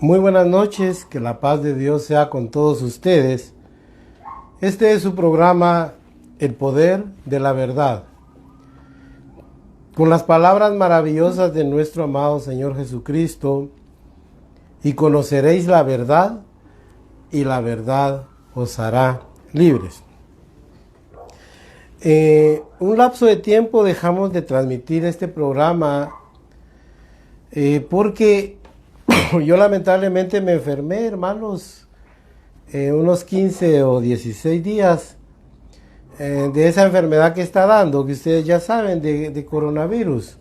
Muy buenas noches, que la paz de Dios sea con todos ustedes. Este es su programa, El Poder de la Verdad, con las palabras maravillosas de nuestro amado Señor Jesucristo, y conoceréis la verdad, y la verdad os hará libres. Un lapso de tiempo dejamos de transmitir este programa porque yo lamentablemente me enfermé, hermanos, unos 15 o 16 días de esa enfermedad que está dando, que ustedes ya saben, de coronavirus.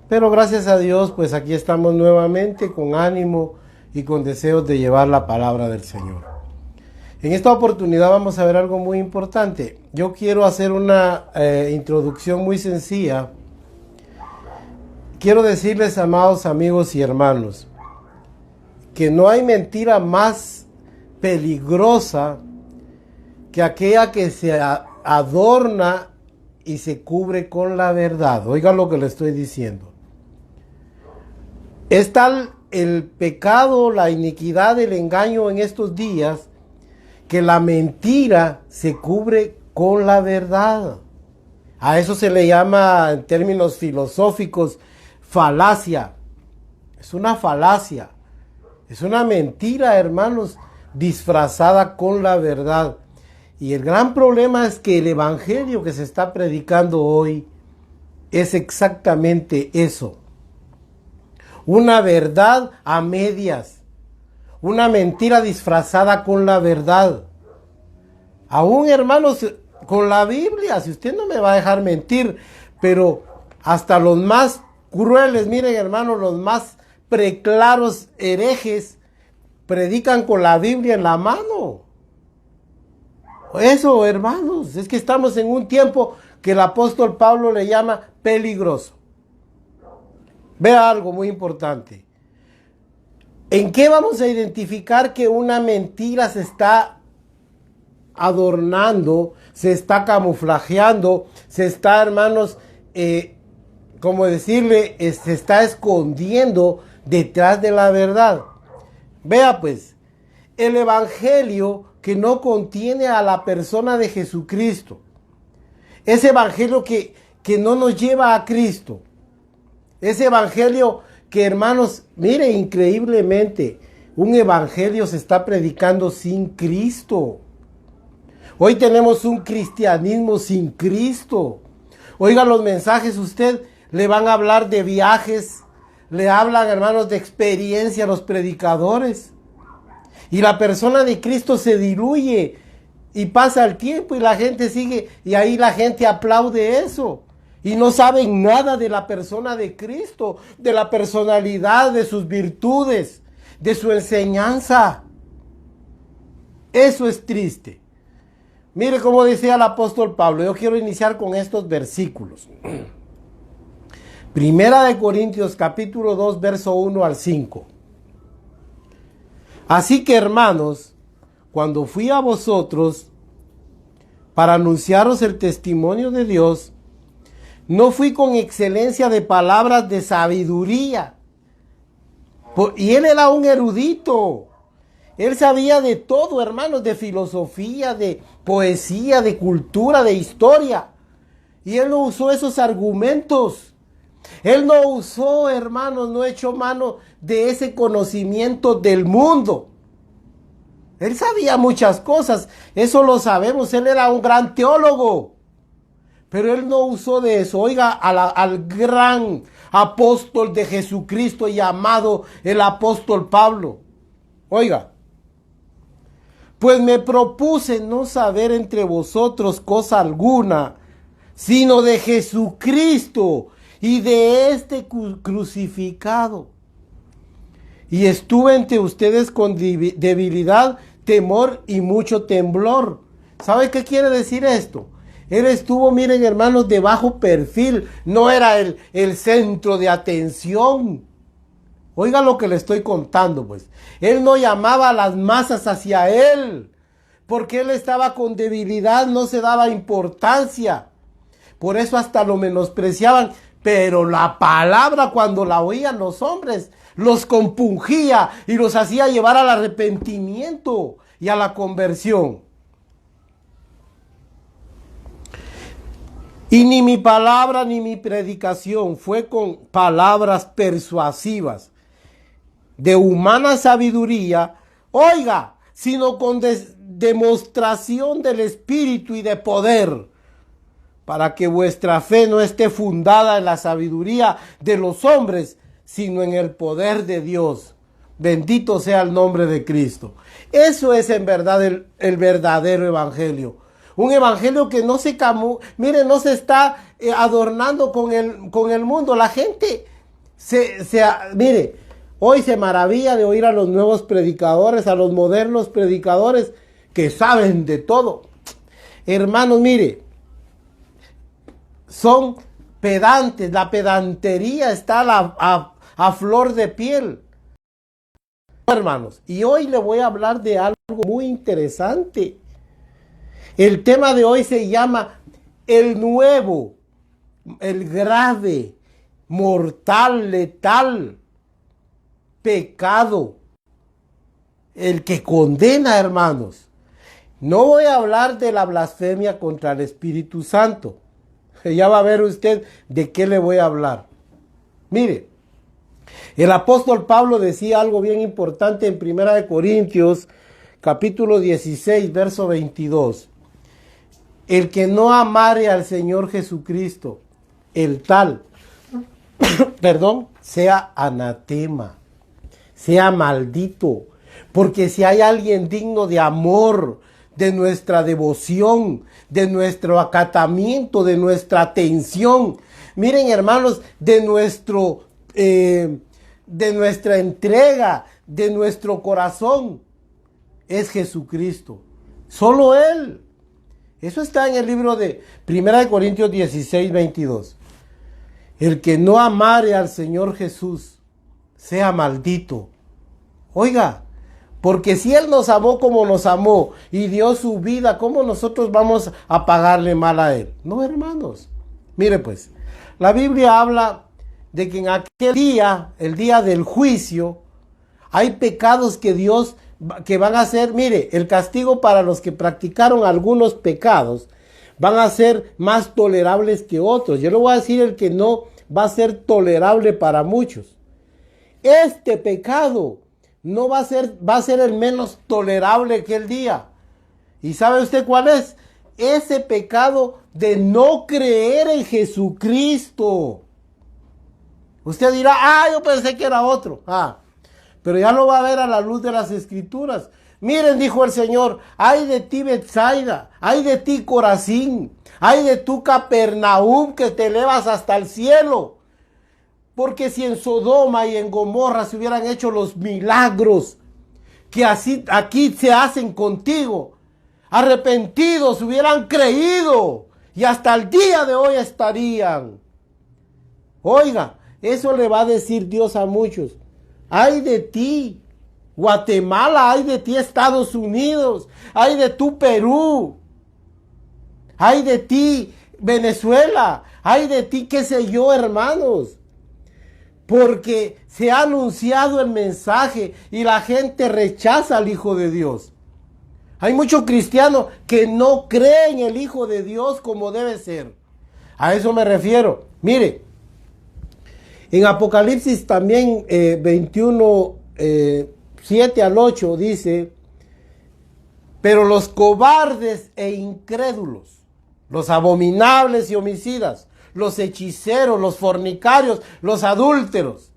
Pero gracias a Dios, pues aquí estamos nuevamente con ánimo y con deseos de llevar la palabra del Señor. En esta oportunidad vamos a ver algo muy importante. Yo quiero hacer una introducción muy sencilla. Quiero decirles, amados amigos y hermanos, que no hay mentira más peligrosa que aquella que se adorna y se cubre con la verdad. Oigan lo que le estoy diciendo. Es tal el pecado, la iniquidad, el engaño en estos días, que la mentira se cubre con la verdad. A eso se le llama, en términos filosóficos, falacia. Es una falacia. Es una mentira, hermanos, disfrazada con la verdad. Y el gran problema es que el evangelio que se está predicando hoy es exactamente eso. Una verdad a medias. Una mentira disfrazada con la verdad. Aún, hermanos, con la Biblia, si usted no me va a dejar mentir, pero hasta los más crueles, miren, hermanos, los más preclaros herejes predican con la Biblia en la mano. Eso, hermanos, es que estamos en un tiempo que el apóstol Pablo le llama peligroso. Vea algo muy importante. ¿En qué vamos a identificar que una mentira se está adornando, se está camuflajeando, se está, hermanos, como decirle, se está escondiendo detrás de la verdad? Vea pues, el evangelio que no contiene a la persona de Jesucristo, ese evangelio que no nos lleva a Cristo, ese evangelio que, hermanos, mire, increíblemente, un evangelio se está predicando sin Cristo. Hoy tenemos un cristianismo sin Cristo. Oiga los mensajes, usted le van a hablar de viajes, le hablan, hermanos, de experiencia a los predicadores. Y la persona de Cristo se diluye y pasa el tiempo y la gente sigue, y ahí la gente aplaude eso. Y no saben nada de la persona de Cristo, de la personalidad, de sus virtudes, de su enseñanza. Eso es triste. Mire cómo decía el apóstol Pablo. Yo quiero iniciar con estos versículos. Primera de Corintios, capítulo 2, verso 1 al 5. Así que, hermanos, cuando fui a vosotros para anunciaros el testimonio de Dios, no fui con excelencia de palabras de sabiduría. Y él era un erudito. Él sabía de todo, hermanos, de filosofía, de poesía, de cultura, de historia. Y él no usó esos argumentos. Él no usó, hermanos, no echó mano de ese conocimiento del mundo. Él sabía muchas cosas, eso lo sabemos. Él era un gran teólogo. Pero él no usó de eso. Oiga, al gran apóstol de Jesucristo llamado el apóstol Pablo. Oiga, pues me propuse no saber entre vosotros cosa alguna, sino de Jesucristo y de este crucificado. Y estuve entre ustedes con debilidad, temor y mucho temblor. ¿Sabe qué quiere decir esto? Él estuvo, miren, hermanos, de bajo perfil. No era el centro de atención. Oiga lo que le estoy contando, pues. Él no llamaba a las masas hacia él, porque él estaba con debilidad, no se daba importancia. Por eso hasta lo menospreciaban. Pero la palabra, cuando la oían los hombres, los compungía y los hacía llevar al arrepentimiento y a la conversión. Y ni mi palabra ni mi predicación fue con palabras persuasivas de humana sabiduría, oiga, sino con demostración del Espíritu y de poder, para que vuestra fe no esté fundada en la sabiduría de los hombres, sino en el poder de Dios. Bendito sea el nombre de Cristo. Eso es en verdad el verdadero evangelio. Un evangelio que no se no se está adornando con el mundo. La gente mire, hoy se maravilla de oír a los nuevos predicadores, a los modernos predicadores que saben de todo. Hermanos, mire, son pedantes, la pedantería está a flor de piel. Hermanos, y hoy le voy a hablar de algo muy interesante. El tema de hoy se llama el nuevo, el grave, mortal, letal pecado, el que condena, hermanos. No voy a hablar de la blasfemia contra el Espíritu Santo. Ya va a ver usted de qué le voy a hablar. Mire, el apóstol Pablo decía algo bien importante en 1 Corintios, capítulo 16, verso 22. El que no amare al Señor Jesucristo, el tal, sea anatema, sea maldito. Porque si hay alguien digno de amor, de nuestra devoción, de nuestro acatamiento, de nuestra atención, miren hermanos, de nuestra entrega, de nuestro corazón, es Jesucristo. Solo Él. Eso está en el libro de 1 Corintios 16, 22. El que no amare al Señor Jesús, sea maldito. Oiga, porque si Él nos amó como nos amó y dio su vida, ¿cómo nosotros vamos a pagarle mal a Él? No, hermanos. Mire pues, la Biblia habla de que en aquel día, el día del juicio, hay pecados que van a ser, mire, el castigo para los que practicaron algunos pecados van a ser más tolerables que otros. Yo le voy a decir el que no va a ser tolerable para muchos. Este pecado no va a ser el menos tolerable que el día. ¿Y sabe usted cuál es? Ese pecado de no creer en Jesucristo. Usted dirá, yo pensé que era otro. Pero ya lo va a ver a la luz de las Escrituras. Miren, dijo el Señor, ay de ti Betsaida, ay de ti Corazín, ay de tu Capernaum que te elevas hasta el cielo. Porque si en Sodoma y en Gomorra se hubieran hecho los milagros que así aquí se hacen contigo, arrepentidos hubieran creído y hasta el día de hoy estarían. Oiga, eso le va a decir Dios a muchos. Ay de ti, Guatemala, ay de ti, Estados Unidos, ay de tu Perú, ay de ti, Venezuela, ay de ti, qué sé yo, hermanos. Porque se ha anunciado el mensaje y la gente rechaza al Hijo de Dios. Hay muchos cristianos que no creen en el Hijo de Dios como debe ser. A eso me refiero. Mire, en Apocalipsis también 21, 7 al 8 dice, pero los cobardes e incrédulos, los abominables y homicidas, los hechiceros, los fornicarios, los adúlteros,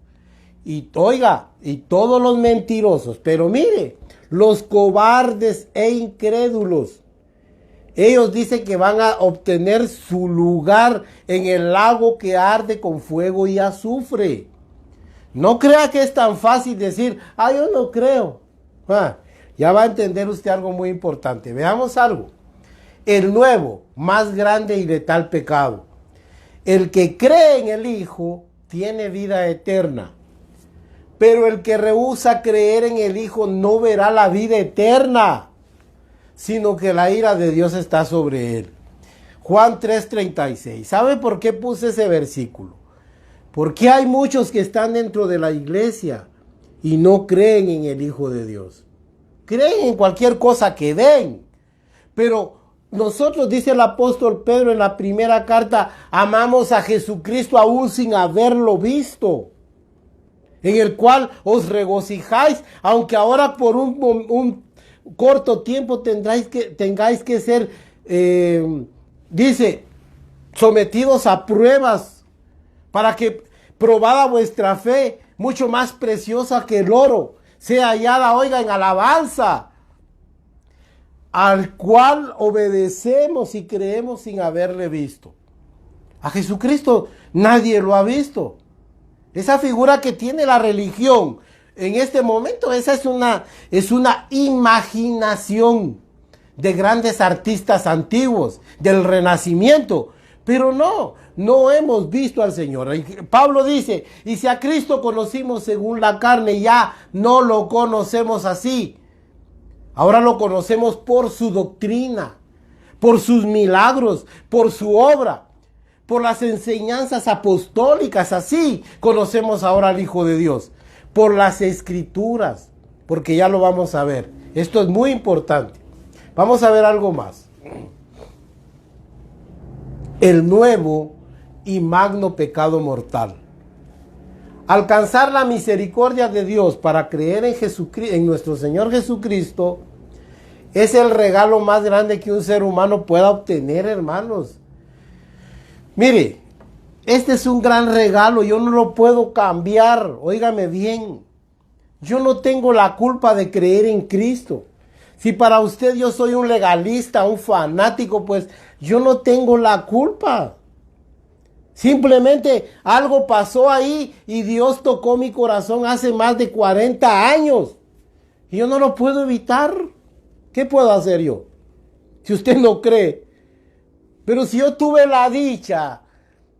y oiga, y todos los mentirosos, pero mire, los cobardes e incrédulos, ellos dicen que van a obtener su lugar en el lago que arde con fuego y azufre. No crea que es tan fácil decir, yo no creo. Ya va a entender usted algo muy importante. Veamos algo. El nuevo, más grande y letal pecado. El que cree en el Hijo tiene vida eterna. Pero el que rehúsa creer en el Hijo no verá la vida eterna, sino que la ira de Dios está sobre él. Juan 3:36. ¿Sabe por qué puse ese versículo? Porque hay muchos que están dentro de la iglesia, y no creen en el Hijo de Dios. Creen en cualquier cosa que ven. Pero nosotros, dice el apóstol Pedro en la primera carta, amamos a Jesucristo aún sin haberlo visto, en el cual os regocijáis, aunque ahora por un corto tiempo tengáis que ser, dice, sometidos a pruebas, para que probada vuestra fe, mucho más preciosa que el oro, sea hallada, oiga, en alabanza, al cual obedecemos y creemos sin haberle visto. A Jesucristo nadie lo ha visto. Esa figura que tiene la religión en este momento, esa es una imaginación de grandes artistas antiguos, del Renacimiento. Pero no hemos visto al Señor. Pablo dice, y si a Cristo conocimos según la carne, ya no lo conocemos así. Ahora lo conocemos por su doctrina, por sus milagros, por su obra, por las enseñanzas apostólicas. Así conocemos ahora al Hijo de Dios, por las Escrituras, porque ya lo vamos a ver. Esto es muy importante. Vamos a ver algo más. El nuevo y magno pecado mortal. Alcanzar la misericordia de Dios para creer en Jesucristo, en nuestro Señor Jesucristo, es el regalo más grande que un ser humano pueda obtener, hermanos. Mire, este es un gran regalo, yo no lo puedo cambiar, óigame bien. Yo no tengo la culpa de creer en Cristo. Si para usted yo soy un legalista, un fanático, pues yo no tengo la culpa. Simplemente algo pasó ahí y Dios tocó mi corazón hace más de 40 años. Y yo no lo puedo evitar. ¿Qué puedo hacer yo? Si usted no cree. Pero si yo tuve la dicha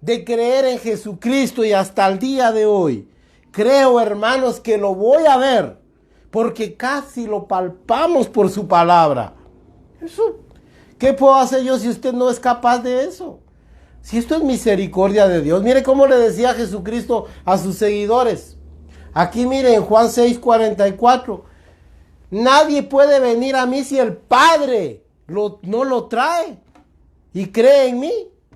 de creer en Jesucristo y hasta el día de hoy, creo, hermanos, que lo voy a ver, porque casi lo palpamos por su palabra. Eso, ¿qué puedo hacer yo si usted no es capaz de eso? Si esto es misericordia de Dios. Mire cómo le decía Jesucristo a sus seguidores. Aquí mire en Juan 6:44. Nadie puede venir a mí si el Padre no lo trae y cree en mí.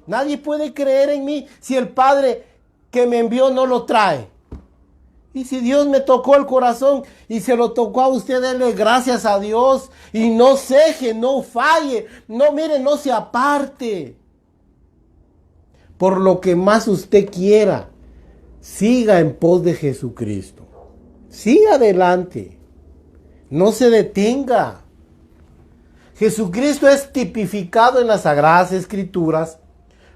Nadie puede creer en mí si el Padre que me envió no lo trae. Y si Dios me tocó el corazón y se lo tocó a usted, denle gracias a Dios y no ceje, no falle, no mire, no se aparte. Por lo que más usted quiera, siga en pos de Jesucristo. Siga adelante. No se detenga. Jesucristo es tipificado en las Sagradas Escrituras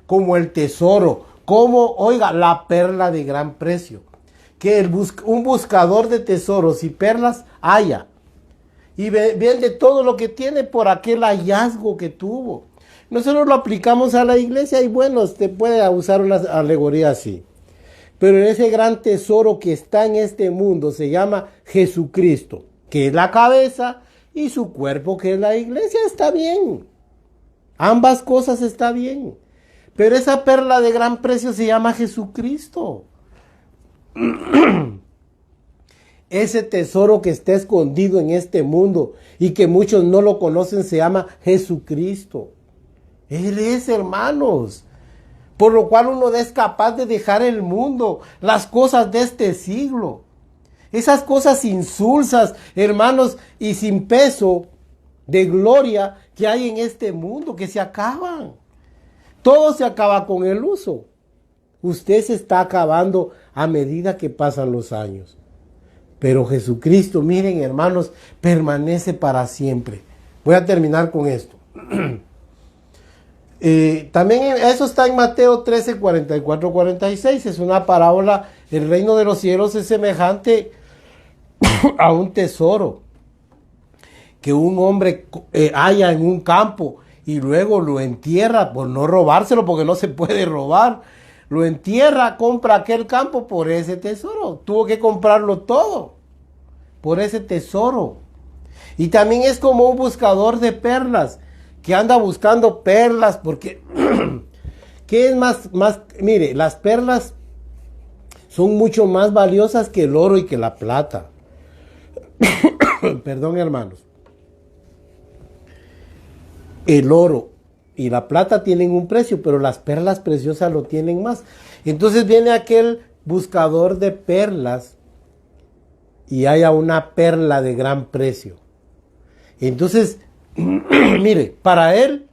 como el tesoro, como, oiga, la perla de gran precio. Que un buscador de tesoros y perlas haya. Y vende todo lo que tiene por aquel hallazgo que tuvo. Nosotros lo aplicamos a la iglesia y bueno, usted puede usar una alegoría así. Pero ese gran tesoro que está en este mundo se llama Jesucristo, que es la cabeza, y su cuerpo, que es la iglesia. Está bien. Ambas cosas está bien. Pero esa perla de gran precio se llama Jesucristo. Ese tesoro que está escondido en este mundo y que muchos no lo conocen se llama Jesucristo. Él es, hermanos. Por lo cual uno es capaz de dejar el mundo, las cosas de este siglo. Esas cosas insulsas, hermanos, y sin peso de gloria que hay en este mundo, que se acaban. Todo se acaba con el uso. Usted se está acabando a medida que pasan los años. Pero Jesucristo, miren, hermanos, permanece para siempre. Voy a terminar con esto. También eso está en Mateo 13, 44, 46. Es una parábola. El reino de los cielos es semejante a un tesoro que un hombre halla en un campo y luego lo entierra por no robárselo, porque no se puede robar. Lo entierra, compra aquel campo por ese tesoro. Tuvo que comprarlo todo por ese tesoro. Y también es como un buscador de perlas que anda buscando perlas, porque ¿qué es más? Mire, las perlas son mucho más valiosas que el oro y que la plata. Perdón, hermanos. El oro y la plata tienen un precio, pero las perlas preciosas lo tienen más. Entonces viene aquel buscador de perlas y haya una perla de gran precio. Entonces, mire, para él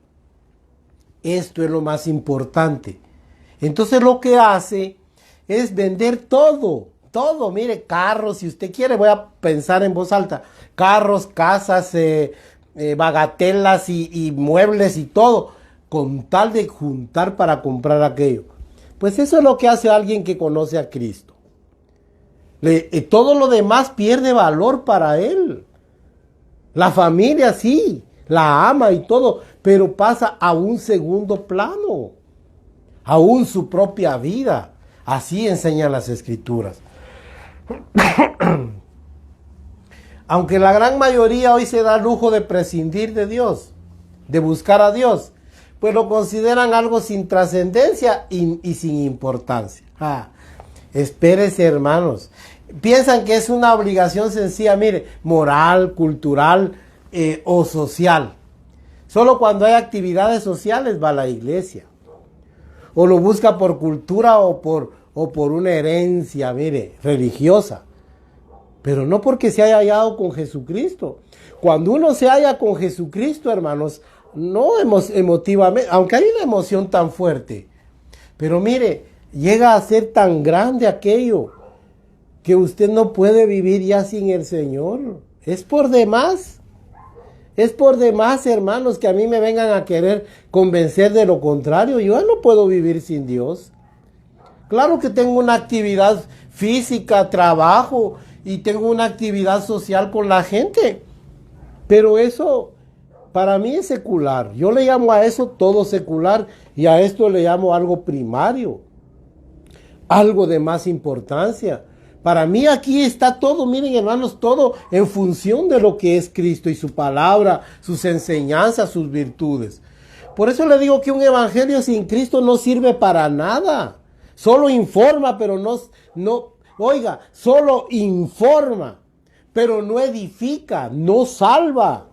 esto es lo más importante. Entonces lo que hace es vender todo, todo. Mire, carros, si usted quiere, voy a pensar en voz alta. Carros, casas, bagatelas y muebles y todo, con tal de juntar para comprar aquello. Pues eso es lo que hace alguien que conoce a Cristo. Todo lo demás pierde valor para él. La familia sí, la ama y todo, pero pasa a un segundo plano. Aún su propia vida. Así enseñan las Escrituras. Aunque la gran mayoría hoy se da lujo de prescindir de Dios, de buscar a Dios, pues lo consideran algo sin trascendencia y sin importancia. Espérese, hermanos. Piensan que es una obligación sencilla, mire, moral, cultural o social. Solo cuando hay actividades sociales va a la iglesia. O lo busca por cultura o por una herencia, mire, religiosa. Pero no porque se haya hallado con Jesucristo. Cuando uno se halla con Jesucristo, hermanos, no emotivamente, aunque hay una emoción tan fuerte, pero mire, llega a ser tan grande aquello que usted no puede vivir ya sin el Señor. Es por demás. Es por demás, hermanos, que a mí me vengan a querer convencer de lo contrario. Yo no puedo vivir sin Dios. Claro que tengo una actividad física, trabajo y tengo una actividad social con la gente. Pero eso para mí es secular. Yo le llamo a eso todo secular y a esto le llamo algo primario. Algo de más importancia. Para mí aquí está todo, miren hermanos, todo en función de lo que es Cristo y su palabra, sus enseñanzas, sus virtudes. Por eso le digo que un evangelio sin Cristo no sirve para nada. Solo informa, pero oiga, solo informa, pero no edifica, no salva.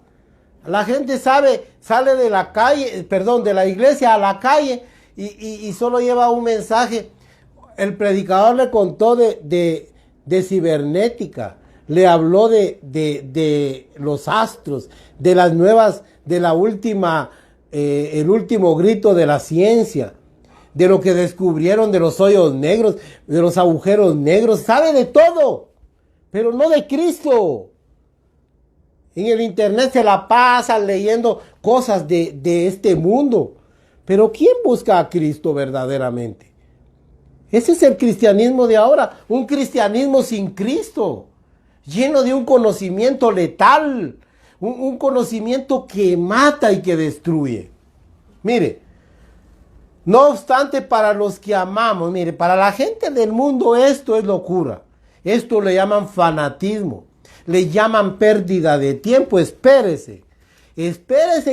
La gente sale de la calle, de la iglesia a la calle y solo lleva un mensaje. El predicador le contó de cibernética, le habló de los astros, de las nuevas, de la última, el último grito de la ciencia, de lo que descubrieron de los hoyos negros, de los agujeros negros, sabe de todo, pero no de Cristo. En el internet se la pasa leyendo cosas de este mundo, pero ¿quién busca a Cristo verdaderamente? Ese es el cristianismo de ahora, un cristianismo sin Cristo, lleno de un conocimiento letal, un conocimiento que mata y que destruye. Mire, no obstante, para los que amamos, mire, para la gente del mundo esto es locura, esto le llaman fanatismo, le llaman pérdida de tiempo. Espérese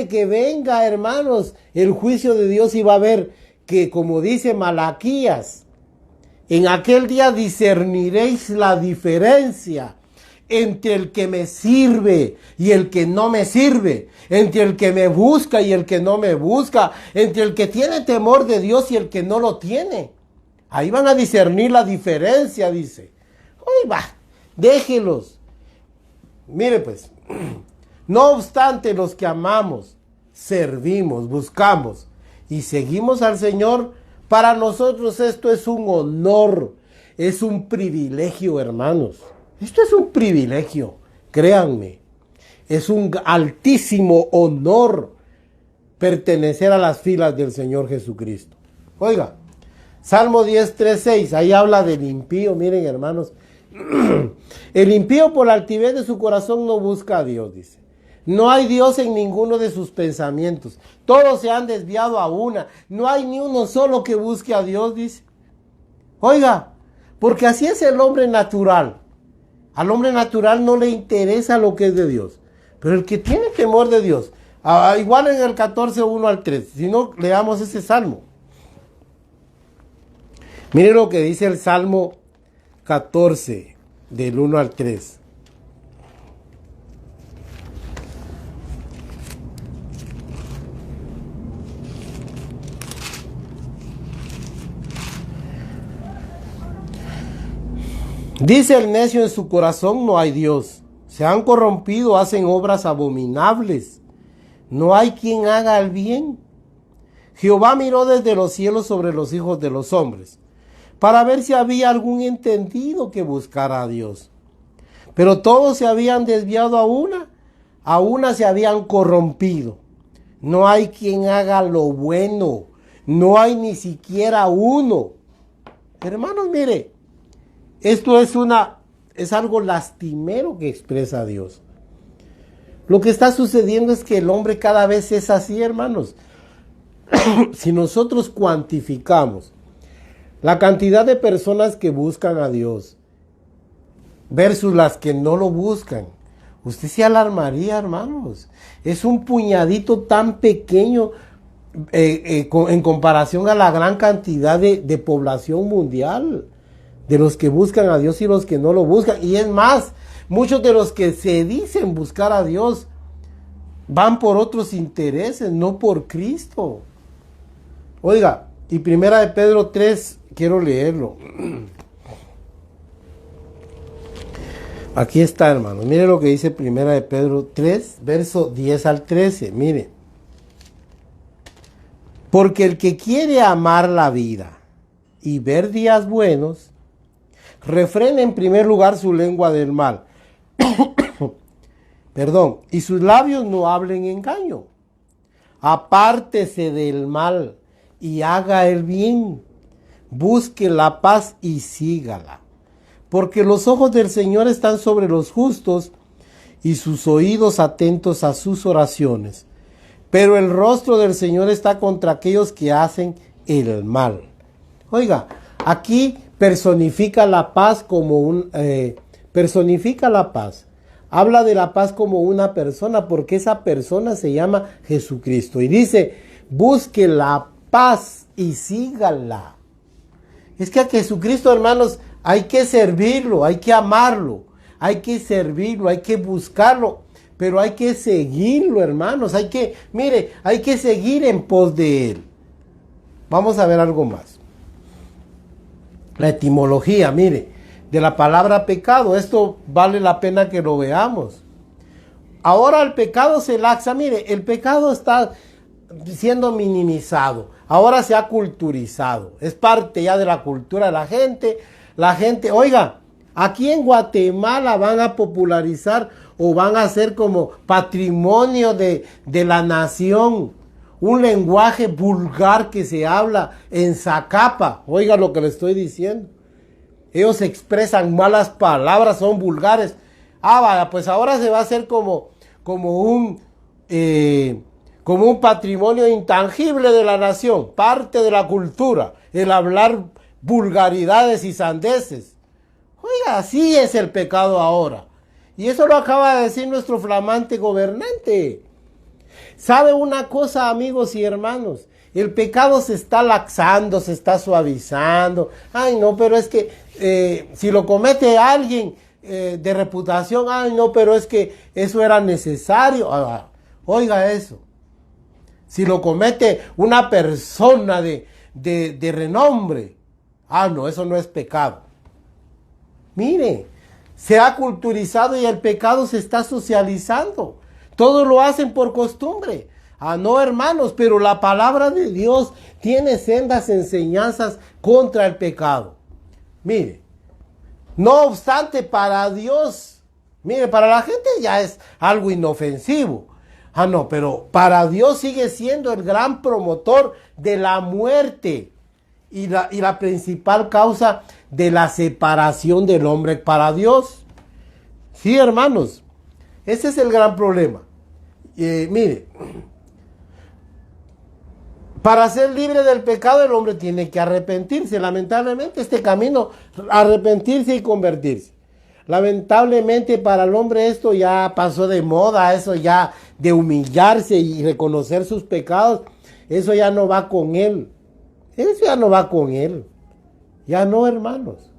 que venga, hermanos, el juicio de Dios y va a ver que, como dice Malaquías, en aquel día discerniréis la diferencia entre el que me sirve y el que no me sirve, entre el que me busca y el que no me busca, entre el que tiene temor de Dios y el que no lo tiene. Ahí van a discernir la diferencia, dice. Oye, va, déjelos. Mire pues, no obstante, los que amamos, servimos, buscamos y seguimos al Señor, para nosotros esto es un honor, es un privilegio, hermanos. Esto es un privilegio, créanme. Es un altísimo honor pertenecer a las filas del Señor Jesucristo. Oiga, Salmo 10, 3, 6, ahí habla del impío, miren hermanos. El impío por la altivez de su corazón no busca a Dios, dice. No hay Dios en ninguno de sus pensamientos. Todos se han desviado a una. No hay ni uno solo que busque a Dios, dice. Oiga, porque así es el hombre natural. Al hombre natural no le interesa lo que es de Dios. Pero el que tiene temor de Dios, igual en el 14, 1 al 3, si no, leamos ese salmo. Miren lo que dice el Salmo 14, del 1 al 3. Dice el necio en su corazón, no hay Dios. Se han corrompido, hacen obras abominables. No hay quien haga el bien. Jehová miró desde los cielos sobre los hijos de los hombres, para ver si había algún entendido que buscara a Dios. Pero todos se habían desviado a una se habían corrompido. No hay quien haga lo bueno, no hay ni siquiera uno. Hermanos, mire, esto es algo lastimero que expresa Dios. Lo que está sucediendo es que el hombre cada vez es así, hermanos. Si nosotros cuantificamos la cantidad de personas que buscan a Dios versus las que no lo buscan, usted se alarmaría, hermanos. Es un puñadito tan pequeño en comparación a la gran cantidad de población mundial, de los que buscan a Dios y los que no lo buscan. Y es más, muchos de los que se dicen buscar a Dios van por otros intereses, no por Cristo. Oiga, y primera de Pedro 3, quiero leerlo. Aquí está, hermano. Mire lo que dice primera de Pedro 3, verso 10 al 13. Mire. Porque el que quiere amar la vida y ver días buenos, refrene en primer lugar su lengua del mal. Perdón. Y sus labios no hablen engaño. Apártese del mal y haga el bien. Busque la paz y sígala. Porque los ojos del Señor están sobre los justos y sus oídos atentos a sus oraciones. Pero el rostro del Señor está contra aquellos que hacen el mal. Oiga, aquí personifica la paz como personifica la paz. Habla de la paz como una persona, porque esa persona se llama Jesucristo. Y dice, busque la paz y sígala. Es que a Jesucristo, hermanos, hay que servirlo, hay que amarlo, hay que servirlo, hay que buscarlo, pero hay que seguirlo, hermanos. Hay que seguir en pos de Él. Vamos a ver algo más. La etimología, mire, de la palabra pecado. Esto vale la pena que lo veamos. Ahora el pecado se laxa. Mire, el pecado está siendo minimizado. Ahora se ha culturizado. Es parte ya de la cultura de la gente. La gente, oiga, aquí en Guatemala van a popularizar o van a hacer como patrimonio de la nación un lenguaje vulgar que se habla en Zacapa. Oiga lo que le estoy diciendo. Ellos expresan malas palabras, son vulgares. Vaya, pues ahora se va a hacer como un patrimonio intangible de la nación, parte de la cultura, el hablar vulgaridades y sandeces. Oiga, así es el pecado ahora. Y eso lo acaba de decir nuestro flamante gobernante. ¿Sabe una cosa, amigos y hermanos? El pecado se está laxando, se está suavizando. Ay, no, pero es que si lo comete alguien de reputación, ay, no, pero es que eso era necesario. Oiga eso. Si lo comete una persona de renombre, no, eso no es pecado. Mire, se ha culturizado y el pecado se está socializando. Todos lo hacen por costumbre. No, hermanos, pero la palabra de Dios tiene sendas enseñanzas contra el pecado. Mire, no obstante, para Dios, mire, para la gente ya es algo inofensivo. No, pero para Dios sigue siendo el gran promotor de la muerte y la principal causa de la separación del hombre para Dios. Sí, hermanos, ese es el gran problema. Mire, para ser libre del pecado el hombre tiene que arrepentirse. Lamentablemente este camino, arrepentirse y convertirse. Lamentablemente para el hombre esto ya pasó de moda, eso ya de humillarse y reconocer sus pecados, eso ya no va con él. Eso ya no va con él. Ya no, hermanos.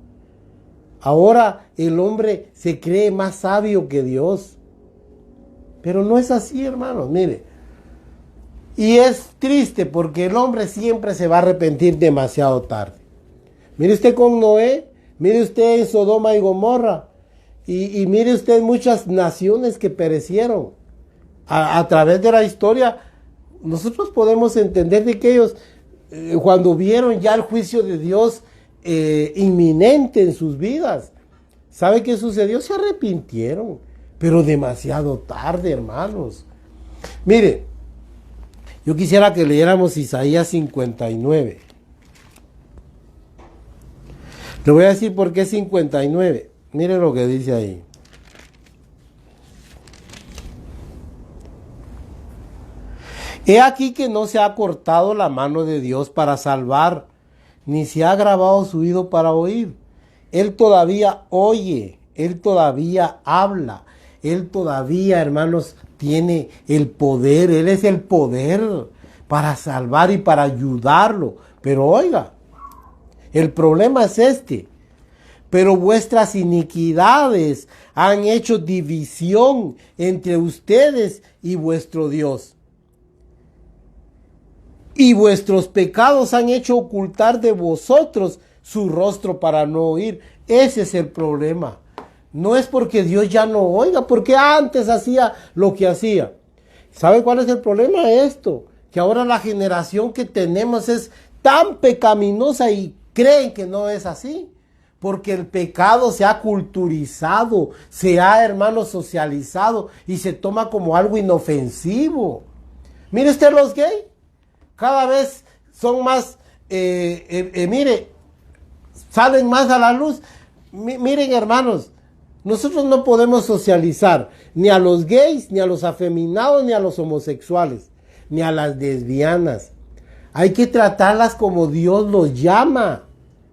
Ahora el hombre se cree más sabio que Dios. Pero no es así, hermanos, mire. Y es triste porque el hombre siempre se va a arrepentir demasiado tarde. Mire usted con Noé. Mire usted en Sodoma y Gomorra. Y mire usted muchas naciones que perecieron. A través de la historia, nosotros podemos entender de que ellos, cuando vieron ya el juicio de Dios inminente en sus vidas, ¿sabe qué sucedió? Se arrepintieron, pero demasiado tarde, hermanos. Mire, yo quisiera que leyéramos Isaías 59. Le voy a decir por qué 59. Mire lo que dice ahí. He aquí que no se ha cortado la mano de Dios para salvar, ni se ha agravado su oído para oír. Él todavía oye, Él todavía habla, Él todavía, hermanos, tiene el poder. Él es el poder para salvar y para ayudarlo. Pero oiga, el problema es este. Pero vuestras iniquidades han hecho división entre ustedes y vuestro Dios. Y vuestros pecados han hecho ocultar de vosotros su rostro para no oír. Ese es el problema. No es porque Dios ya no oiga, porque antes hacía lo que hacía. ¿Sabe cuál es el problema de esto? Que ahora la generación que tenemos es tan pecaminosa y creen que no es así. Porque el pecado se ha culturizado, se ha, hermano, socializado y se toma como algo inofensivo. Mire usted los gays. Cada vez son más, mire, salen más a la luz. Miren, hermanos, nosotros no podemos socializar ni a los gays, ni a los afeminados, ni a los homosexuales, ni a las lesbianas. Hay que tratarlas como Dios los llama,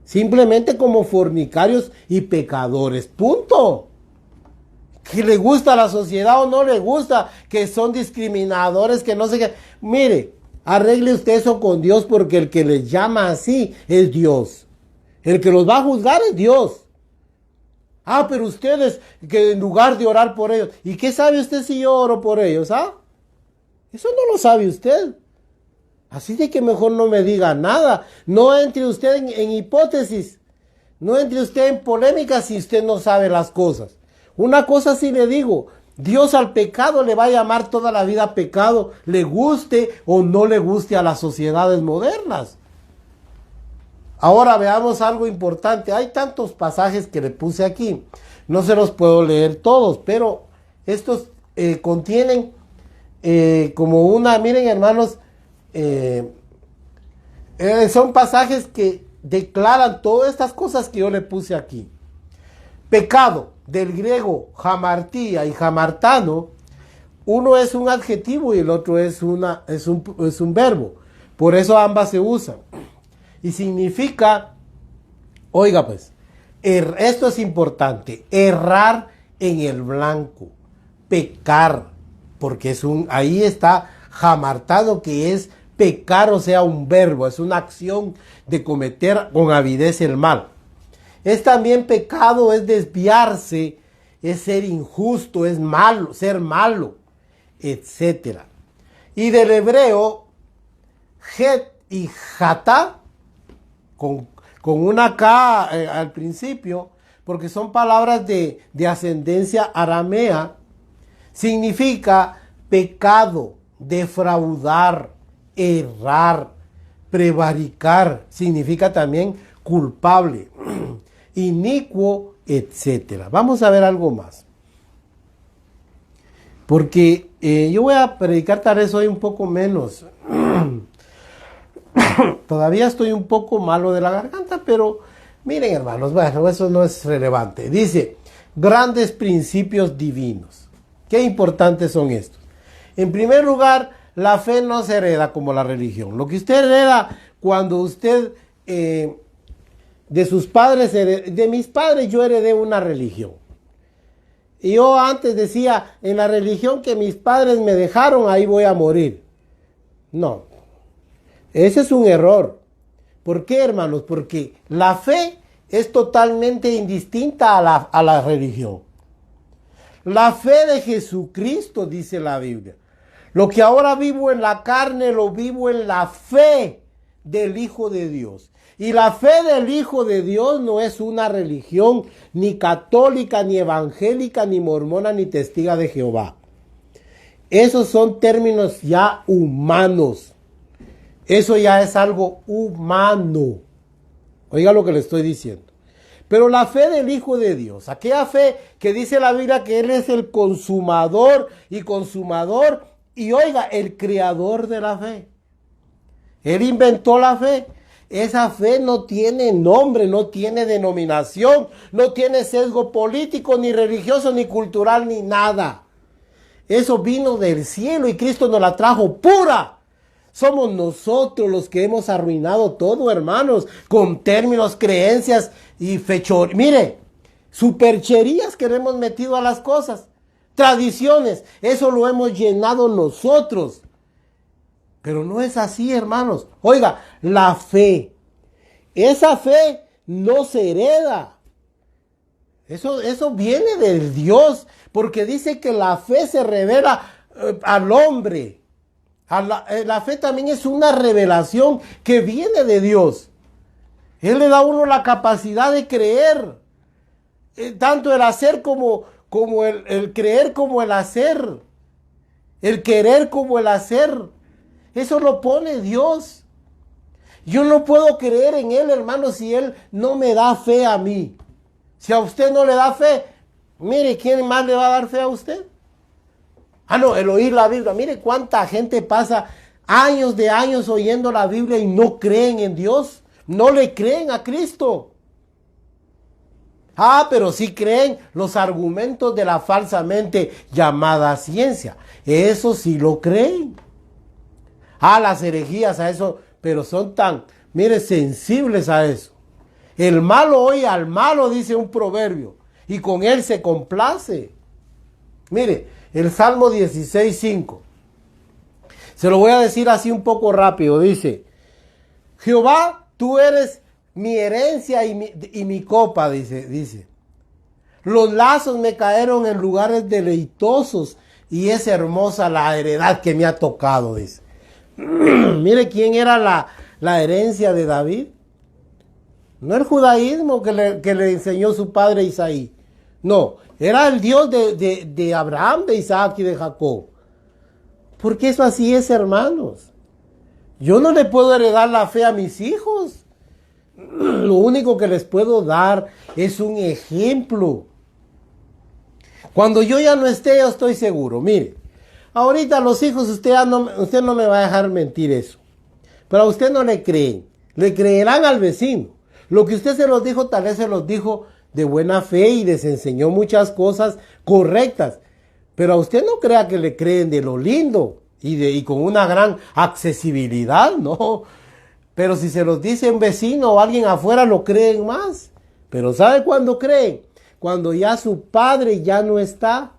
simplemente como fornicarios y pecadores, punto. Que le gusta a la sociedad o no le gusta, que son discriminadores, que no sé qué. Mire, arregle usted eso con Dios, porque el que les llama así es Dios. El que los va a juzgar es Dios. Ah, pero ustedes, que en lugar de orar por ellos, ¿y qué sabe usted si yo oro por ellos? ¿Ah? Eso no lo sabe usted. Así de que mejor no me diga nada. No entre usted en hipótesis. No entre usted en polémica si usted no sabe las cosas. Una cosa sí le digo. Dios al pecado le va a llamar toda la vida pecado, le guste o no le guste a las sociedades modernas. Ahora veamos algo importante. Hay tantos pasajes que le puse aquí. No se los puedo leer todos, pero estos contienen como una, miren hermanos, son pasajes que declaran todas estas cosas que yo le puse aquí. Pecado, del griego hamartía y hamartano, uno es un adjetivo y el otro es un verbo. Por eso ambas se usan. Y significa, oiga pues, esto es importante, errar en el blanco, pecar, porque ahí está hamartano, que es pecar, o sea, un verbo, es una acción de cometer con avidez el mal. Es también pecado, es desviarse, es ser injusto, es malo, ser malo, etc. Y del hebreo, het y jata, con una K al principio, porque son palabras de ascendencia aramea, significa pecado, defraudar, errar, prevaricar, significa también culpable, inicuo, etcétera. Vamos a ver algo más. Porque yo voy a predicar tal vez hoy un poco menos. Todavía estoy un poco malo de la garganta, pero miren hermanos, bueno, eso no es relevante. Dice, grandes principios divinos. ¿Qué importantes son estos? En primer lugar, la fe no se hereda como la religión. Lo que usted hereda cuando usted... de sus padres, de mis padres yo heredé una religión. Y yo antes decía, en la religión que mis padres me dejaron, ahí voy a morir. No, ese es un error. ¿Por qué, hermanos? Porque la fe es totalmente indistinta a la religión. La fe de Jesucristo, dice la Biblia. Lo que ahora vivo en la carne, lo vivo en la fe del Hijo de Dios. Y la fe del Hijo de Dios no es una religión ni católica, ni evangélica, ni mormona, ni testiga de Jehová. Esos son términos ya humanos. Eso ya es algo humano. Oiga lo que le estoy diciendo. Pero la fe del Hijo de Dios, aquella fe que dice la Biblia que Él es el consumador y oiga, el creador de la fe. Él inventó la fe. Esa fe no tiene nombre, no tiene denominación, no tiene sesgo político, ni religioso, ni cultural, ni nada. Eso vino del cielo y Cristo nos la trajo pura. Somos nosotros los que hemos arruinado todo, hermanos, con términos, creencias y fechorías. Mire, supercherías que le hemos metido a las cosas. Tradiciones, eso lo hemos llenado nosotros. Pero no es así, hermanos. Oiga, la fe, esa fe no se hereda. Eso viene del Dios, porque dice que la fe se revela al hombre. La fe también es una revelación que viene de Dios. Él le da a uno la capacidad de creer. Tanto el hacer como el creer como el hacer. El querer como el hacer. Eso lo pone Dios. Yo no puedo creer en Él, hermano, si Él no me da fe a mí. Si a usted no le da fe, mire, ¿quién más le va a dar fe a usted? No, el oír la Biblia. Mire cuánta gente pasa años de años oyendo la Biblia y no creen en Dios. No le creen a Cristo. Pero sí creen los argumentos de la falsamente llamada ciencia. Eso sí lo creen. Las herejías a eso, pero son tan, mire, sensibles a eso. El malo oye al malo, dice un proverbio, y con él se complace. Mire, el Salmo 16:5. Se lo voy a decir así un poco rápido. Dice, Jehová, tú eres mi herencia y mi copa, dice. Los lazos me cayeron en lugares deleitosos y es hermosa la heredad que me ha tocado, dice. Mire quién era la herencia de David. No el judaísmo que le enseñó su padre Isaí. No, era el Dios de Abraham, de Isaac y de Jacob. Porque eso así es, hermanos. Yo no le puedo heredar la fe a mis hijos. Lo único que les puedo dar es un ejemplo. Cuando yo ya no esté, yo estoy seguro. Mire, ahorita los hijos, usted no me va a dejar mentir eso. Pero a usted no le creen. Le creerán al vecino. Lo que usted se los dijo, tal vez se los dijo de buena fe y les enseñó muchas cosas correctas. Pero a usted no crea que le creen de lo lindo y con una gran accesibilidad, no. Pero si se los dice un vecino o alguien afuera, lo creen más. Pero ¿sabe cuándo creen? Cuando ya su padre ya no está.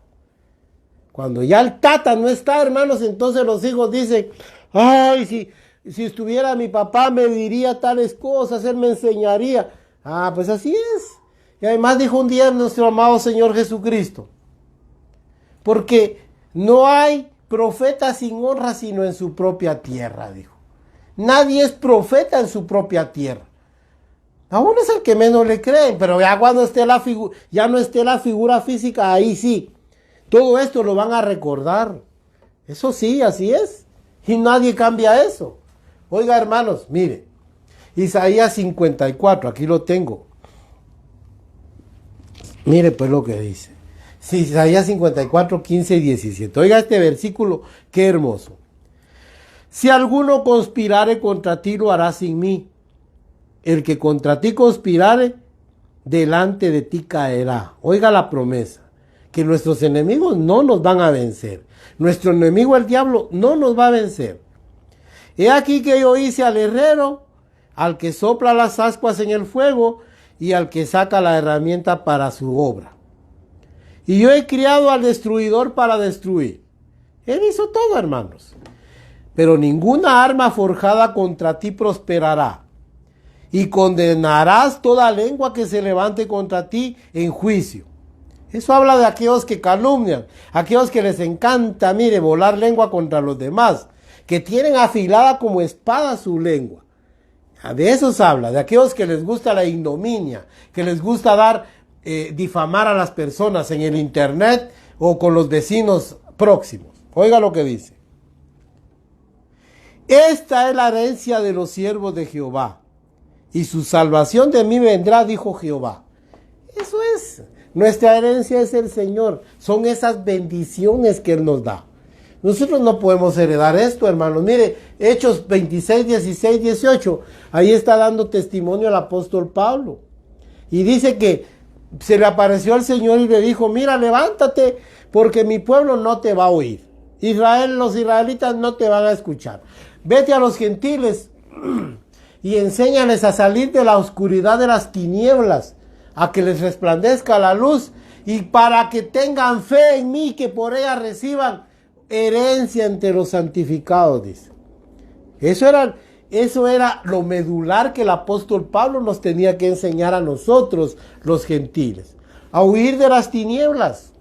Cuando ya el tata no está, hermanos, entonces los hijos dicen, ay, si estuviera mi papá me diría tales cosas, él me enseñaría. Pues así es. Y además dijo un día nuestro amado Señor Jesucristo, porque no hay profeta sin honra sino en su propia tierra, dijo. Nadie es profeta en su propia tierra. Aún es el que menos le creen, pero ya cuando ya no esté la figura física, ahí sí. Todo esto lo van a recordar. Eso sí, así es. Y nadie cambia eso. Oiga, hermanos, mire. Isaías 54, aquí lo tengo. Mire pues lo que dice. Isaías 54, 15 y 17. Oiga este versículo, qué hermoso. Si alguno conspirare contra ti, lo hará sin mí. El que contra ti conspirare, delante de ti caerá. Oiga la promesa. Que nuestros enemigos no nos van a vencer. Nuestro enemigo, el diablo, no nos va a vencer. He aquí que yo hice al herrero, al que sopla las ascuas en el fuego y al que saca la herramienta para su obra. Y yo he criado al destruidor para destruir. Él hizo todo, hermanos. Pero ninguna arma forjada contra ti prosperará. Y condenarás toda lengua que se levante contra ti en juicio. Eso habla de aquellos que calumnian, aquellos que les encanta, mire, volar lengua contra los demás, que tienen afilada como espada su lengua. De esos habla, de aquellos que les gusta la ignominia, que les gusta difamar a las personas en el internet o con los vecinos próximos. Oiga lo que dice. Esta es la herencia de los siervos de Jehová, y su salvación de mí vendrá, dijo Jehová. Eso es. Nuestra herencia es el Señor. Son esas bendiciones que Él nos da. Nosotros no podemos heredar esto, hermanos. Mire, Hechos 26, 16, 18. Ahí está dando testimonio el apóstol Pablo. Y dice que se le apareció al Señor y le dijo, mira, levántate, porque mi pueblo no te va a oír. Los israelitas no te van a escuchar. Vete a los gentiles y enséñales a salir de la oscuridad de las tinieblas, a que les resplandezca la luz, y para que tengan fe en mí, que por ella reciban herencia entre los santificados, dice. Eso era lo medular que el apóstol Pablo nos tenía que enseñar a nosotros, los gentiles, a huir de las tinieblas.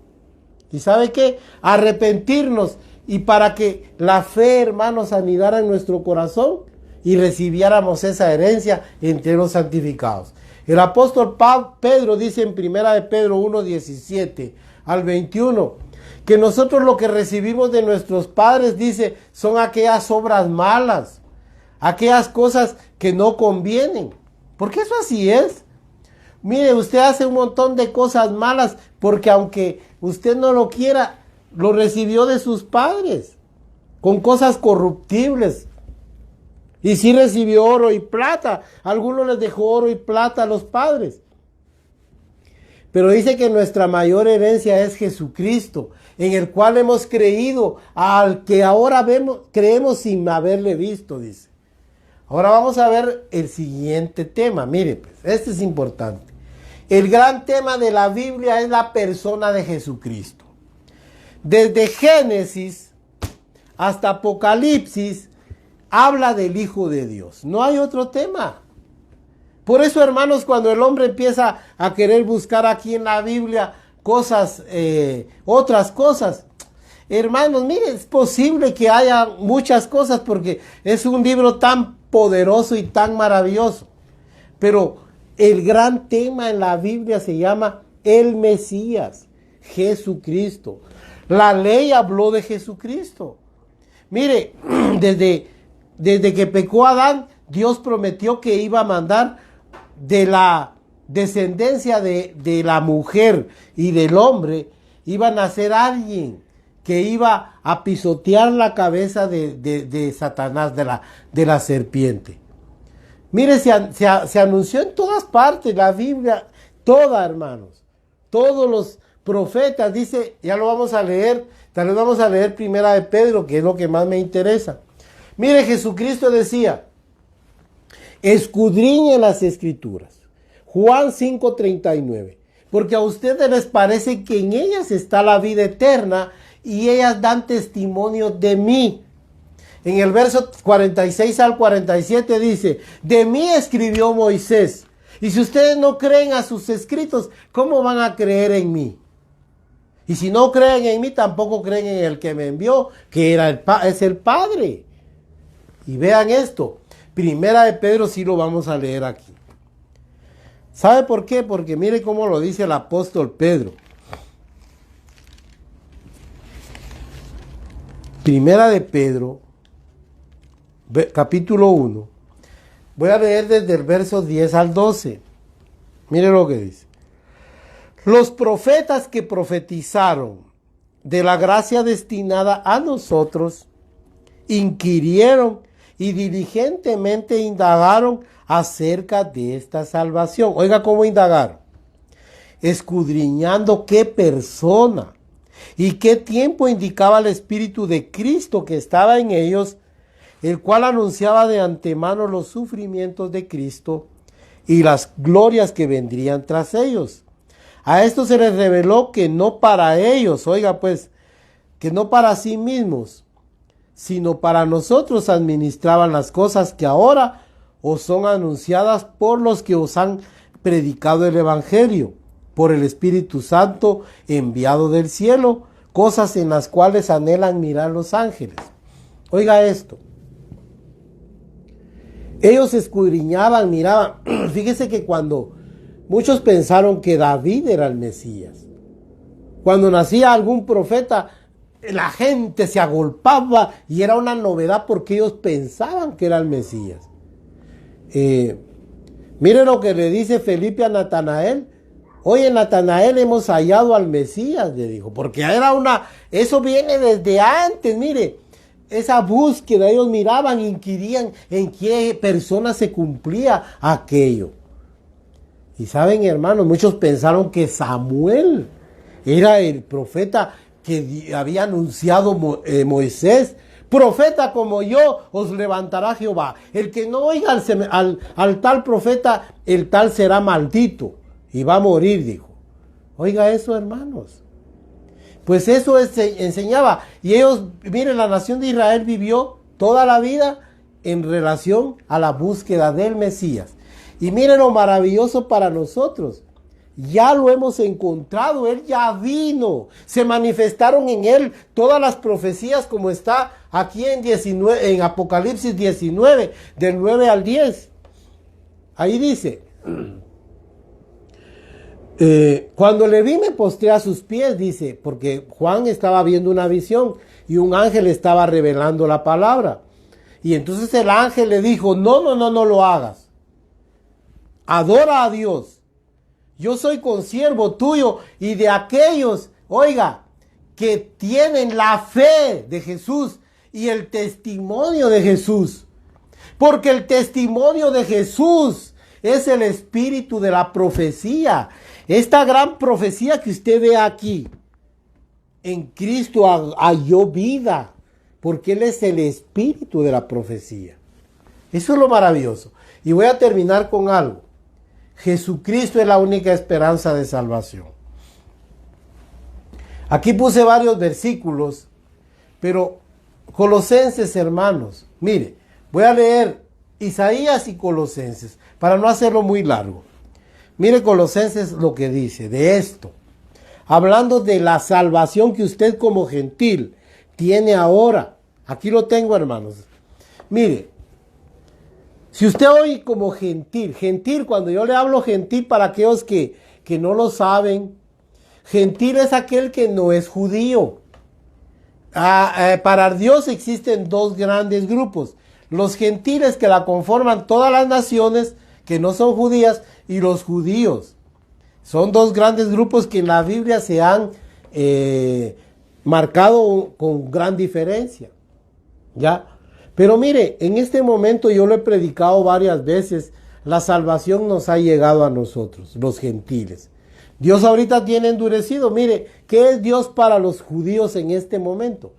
¿Y sabe qué? Arrepentirnos, y para que la fe, hermanos, anidara en nuestro corazón y recibiéramos esa herencia entre los santificados. El apóstol Pedro dice en 1 de Pedro 1, 17 al 21, que nosotros lo que recibimos de nuestros padres, dice, son aquellas obras malas, aquellas cosas que no convienen. Porque eso así es. Mire, usted hace un montón de cosas malas porque aunque usted no lo quiera, lo recibió de sus padres, con cosas corruptibles. Y sí recibió oro y plata. Algunos les dejó oro y plata a los padres. Pero dice que nuestra mayor herencia es Jesucristo, en el cual hemos creído, al que ahora creemos sin haberle visto, dice. Ahora vamos a ver el siguiente tema. Mire, pues, este es importante. El gran tema de la Biblia es la persona de Jesucristo. Desde Génesis hasta Apocalipsis habla del Hijo de Dios. No hay otro tema. Por eso, hermanos, cuando el hombre empieza a querer buscar aquí en la Biblia cosas, otras cosas, hermanos, miren, es posible que haya muchas cosas porque es un libro tan poderoso y tan maravilloso. Pero el gran tema en la Biblia se llama el Mesías, Jesucristo. La ley habló de Jesucristo. Mire, desde que pecó Adán, Dios prometió que iba a mandar de la descendencia de la mujer y del hombre, iba a nacer alguien que iba a pisotear la cabeza de Satanás, de la serpiente. Mire, se anunció en todas partes, la Biblia, toda, hermanos. Todos los profetas, dice, ya lo vamos a leer, tal vez vamos a leer 1 de Pedro, que es lo que más me interesa. Mire, Jesucristo decía, escudriñen las Escrituras. Juan 5:39. Porque a ustedes les parece que en ellas está la vida eterna y ellas dan testimonio de mí. En el verso 46 al 47 dice, de mí escribió Moisés. Y si ustedes no creen a sus escritos, ¿cómo van a creer en mí? Y si no creen en mí, tampoco creen en el que me envió, que es el Padre. Y vean esto, 1 de Pedro sí lo vamos a leer aquí. ¿Sabe por qué? Porque mire cómo lo dice el apóstol Pedro. 1 de Pedro, capítulo 1. Voy a leer desde el verso 10 al 12. Mire lo que dice. Los profetas que profetizaron de la gracia destinada a nosotros, inquirieron y diligentemente indagaron acerca de esta salvación. Oiga cómo indagaron. Escudriñando qué persona y qué tiempo indicaba el Espíritu de Cristo que estaba en ellos, el cual anunciaba de antemano los sufrimientos de Cristo y las glorias que vendrían tras ellos. A esto se les reveló que no para ellos, oiga pues, que no para sí mismos, sino para nosotros administraban las cosas que ahora os son anunciadas por los que os han predicado el Evangelio, por el Espíritu Santo enviado del cielo, cosas en las cuales anhelan mirar los ángeles. Oiga esto. Ellos escudriñaban, miraban. Fíjese que cuando muchos pensaron que David era el Mesías, cuando nacía algún profeta, la gente se agolpaba y era una novedad porque ellos pensaban que era el Mesías. Miren lo que le dice Felipe a Natanael. Oye, Natanael, hemos hallado al Mesías, le dijo, porque eso viene desde antes, mire, esa búsqueda, ellos miraban, inquirían en qué persona se cumplía aquello. Y saben, hermanos, muchos pensaron que Samuel era el profeta que había anunciado Moisés. Profeta como yo os levantará Jehová. El que no oiga al tal profeta, el tal será maldito y va a morir, dijo. Oiga eso, hermanos. Pues eso enseñaba. Y ellos, miren, la nación de Israel vivió toda la vida en relación a la búsqueda del Mesías. Y miren lo maravilloso para nosotros. Ya lo hemos encontrado, Él ya vino, se manifestaron en Él todas las profecías como está aquí en Apocalipsis 19, del 9 al 10. Ahí dice, cuando le vi me postré a sus pies, dice, porque Juan estaba viendo una visión y un ángel estaba revelando la palabra. Y entonces el ángel le dijo, no lo hagas, adora a Dios. Yo soy consiervo tuyo y de aquellos, oiga, que tienen la fe de Jesús y el testimonio de Jesús. Porque el testimonio de Jesús es el espíritu de la profecía. Esta gran profecía que usted ve aquí, en Cristo halló vida, porque Él es el espíritu de la profecía. Eso es lo maravilloso. Y voy a terminar con algo. Jesucristo es la única esperanza de salvación. Aquí puse varios versículos, pero Colosenses, hermanos, mire, voy a leer Isaías y Colosenses, para no hacerlo muy largo. Mire Colosenses lo que dice de esto, hablando de la salvación que usted como gentil tiene ahora. Aquí lo tengo, hermanos. Mire, si usted hoy como gentil, cuando yo le hablo gentil para aquellos que no lo saben, gentil es aquel que no es judío. Para Dios existen dos grandes grupos, los gentiles que la conforman todas las naciones que no son judías y los judíos. Son dos grandes grupos que en la Biblia se han marcado con gran diferencia. ¿Ya? Pero mire, en este momento yo lo he predicado varias veces, la salvación nos ha llegado a nosotros, los gentiles. Dios ahorita tiene endurecido, mire, ¿qué es Dios para los judíos en este momento?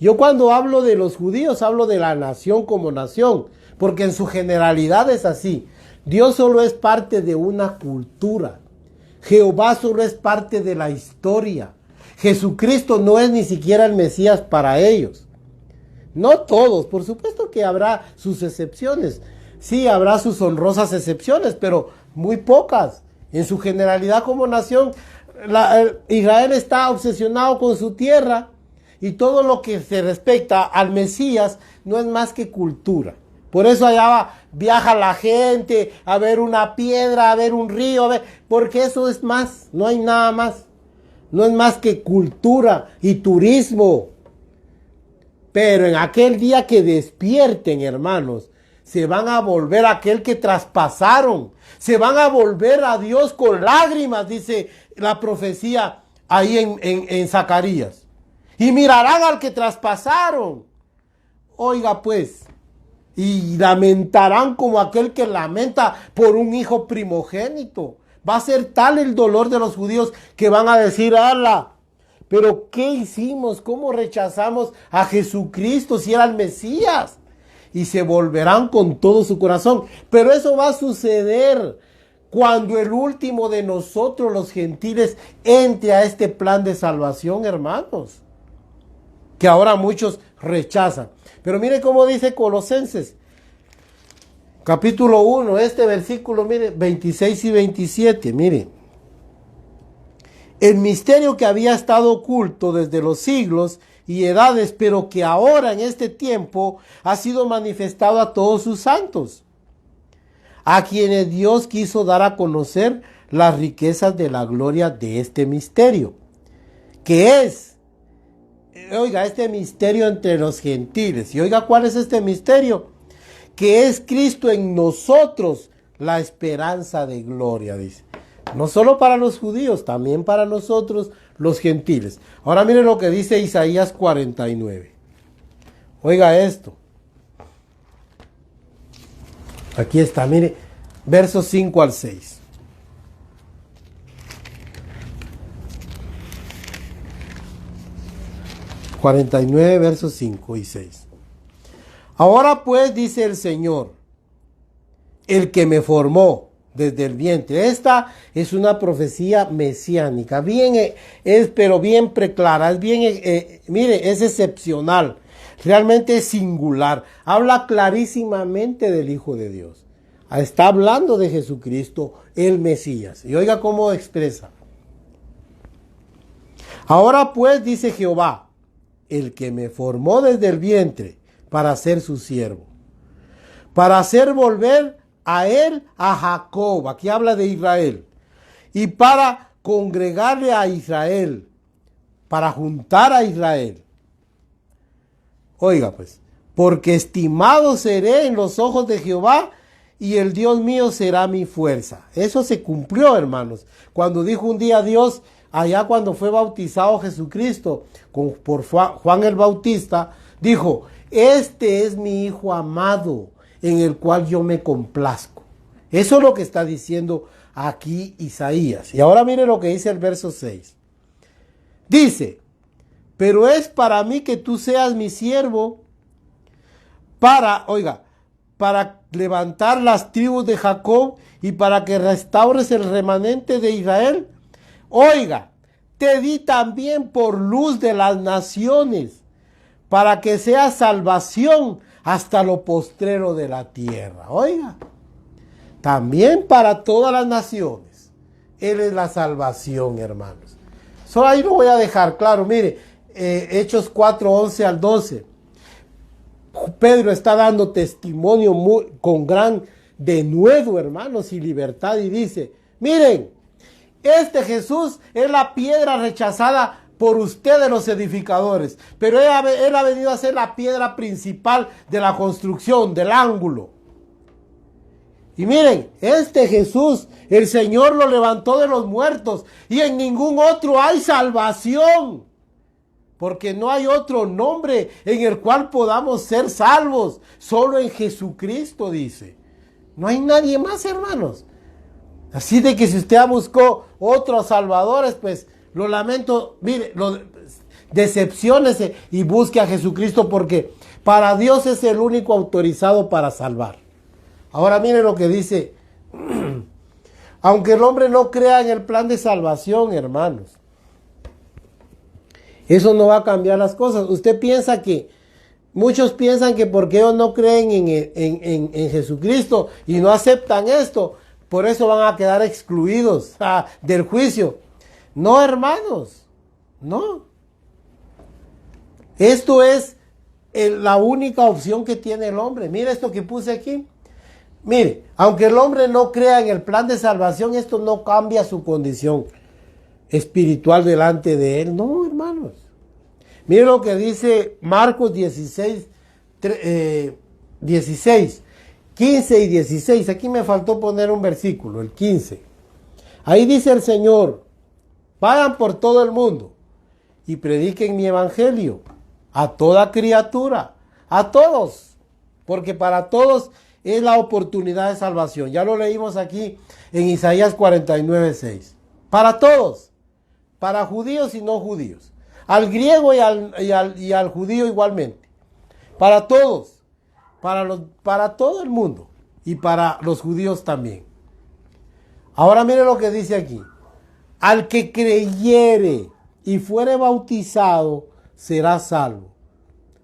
Yo cuando hablo de los judíos, hablo de la nación como nación, porque en su generalidad es así. Dios solo es parte de una cultura. Jehová solo es parte de la historia. Jesucristo no es ni siquiera el Mesías para ellos. No todos, por supuesto que habrá sus excepciones. Sí, habrá sus honrosas excepciones, pero muy pocas. En su generalidad como nación, Israel está obsesionado con su tierra y todo lo que se respecta al Mesías no es más que cultura. Por eso allá viaja la gente a ver una piedra, a ver un río, porque eso es más, no hay nada más. No es más que cultura y turismo. Pero en aquel día que despierten, hermanos, se van a volver a aquel que traspasaron. Se van a volver a Dios con lágrimas, dice la profecía ahí en Zacarías. Y mirarán al que traspasaron. Oiga pues, y lamentarán como aquel que lamenta por un hijo primogénito. Va a ser tal el dolor de los judíos que van a decir, ala, pero ¿qué hicimos? ¿Cómo rechazamos a Jesucristo si era el Mesías? Y se volverán con todo su corazón. Pero eso va a suceder cuando el último de nosotros, los gentiles, entre a este plan de salvación, hermanos, que ahora muchos rechazan. Pero mire cómo dice Colosenses, capítulo 1, este versículo, mire, 26 y 27, mire. El misterio que había estado oculto desde los siglos y edades, pero que ahora en este tiempo ha sido manifestado a todos sus santos. a quienes Dios quiso dar a conocer las riquezas de la gloria de este misterio, que es, oiga, este misterio entre los gentiles. Y oiga, ¿cuál es este misterio? Que es Cristo en nosotros, la esperanza de gloria, dice. No solo para los judíos, también para nosotros, los gentiles. Ahora miren lo que dice Isaías 49. Oiga esto. Aquí está, mire, versos 5 al 6. 49 versos 5 y 6. Ahora pues, dice el Señor, el que me formó desde el vientre. Esta es una profecía mesiánica, pero bien preclara, es bien, mire, es excepcional, realmente es singular, habla clarísimamente del Hijo de Dios. Está hablando de Jesucristo, el Mesías. Y oiga cómo expresa. Ahora pues, dice Jehová, el que me formó desde el vientre para ser su siervo, para hacer volver a él a Jacob, aquí habla de Israel, y para congregarle a Israel, para juntar a Israel. Oiga pues, porque estimado seré en los ojos de Jehová, y el Dios mío será mi fuerza. Eso se cumplió, hermanos, cuando dijo un día Dios, allá cuando fue bautizado Jesucristo por Juan el Bautista, dijo, este es mi Hijo amado, en el cual yo me complazco. Eso es lo que está diciendo aquí Isaías. Y ahora mire lo que dice el verso 6. Dice, pero es para mí que tú seas mi siervo para levantar las tribus de Jacob y para que restaures el remanente de Israel. Oiga, te di también por luz de las naciones, para que sea salvación hasta lo postrero de la tierra. Oiga, también para todas las naciones. Él es la salvación, hermanos. Solo ahí lo voy a dejar claro. Mire, Hechos 4, 11 al 12. Pedro está dando testimonio con gran denuedo, hermanos, y libertad. Y dice, miren, este Jesús es la piedra rechazada por ustedes los edificadores, pero él ha venido a ser la piedra principal de la construcción, del ángulo. Y miren, este Jesús, el Señor lo levantó de los muertos, y en ningún otro hay salvación, porque no hay otro nombre en el cual podamos ser salvos, solo en Jesucristo, dice. No hay nadie más, hermanos. Así de que si usted buscó otros salvadores, pues lo lamento, mire, decepciónese y busque a Jesucristo, porque para Dios es el único autorizado para salvar. Ahora mire lo que dice, aunque el hombre no crea en el plan de salvación, hermanos, eso no va a cambiar las cosas. Muchos piensan que porque ellos no creen en Jesucristo y no aceptan esto, por eso van a quedar excluidos del juicio. No, hermanos, no. Esto es la única opción que tiene el hombre. Mire esto que puse aquí. Mire, aunque el hombre no crea en el plan de salvación, esto no cambia su condición espiritual delante de él. No, hermanos. Mire lo que dice Marcos 16, 15 y 16. Aquí me faltó poner un versículo, el 15. Ahí dice el Señor, vayan por todo el mundo y prediquen mi evangelio a toda criatura, a todos, porque para todos es la oportunidad de salvación. Ya lo leímos aquí en Isaías 49, 6. Para todos, para judíos y no judíos, al griego y al judío igualmente, para todos, para todo el mundo y para los judíos también. Ahora mire lo que dice aquí. Al que creyere y fuere bautizado será salvo,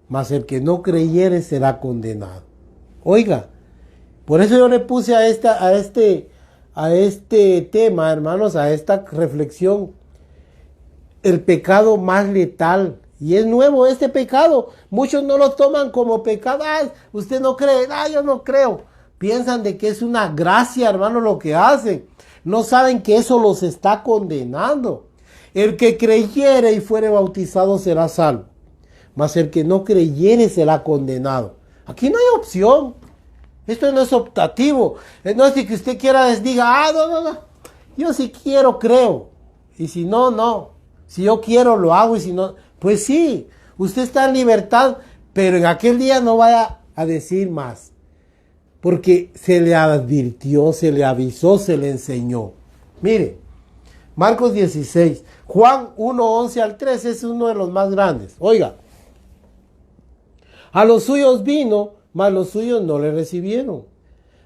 mas el que no creyere será condenado. Oiga, por eso yo le puse a este tema, hermanos, a esta reflexión, el pecado más letal. Y es nuevo este pecado. Muchos no lo toman como pecado. Usted no cree. Yo no creo. piensan de que es una gracia, hermano, lo que hacen. No saben que eso los está condenando. El que creyere y fuere bautizado será salvo, mas el que no creyere será condenado. Aquí no hay opción. Esto no es optativo. No es que usted quiera diga, no. Yo si quiero, creo. Y si no, no. Si yo quiero, lo hago. Y si no, pues sí. Usted está en libertad, pero en aquel día no vaya a decir más. Porque se le advirtió, se le avisó, se le enseñó. Mire, Marcos 16, Juan 1, 11 al 13 es uno de los más grandes. Oiga, a los suyos vino, mas los suyos no le recibieron.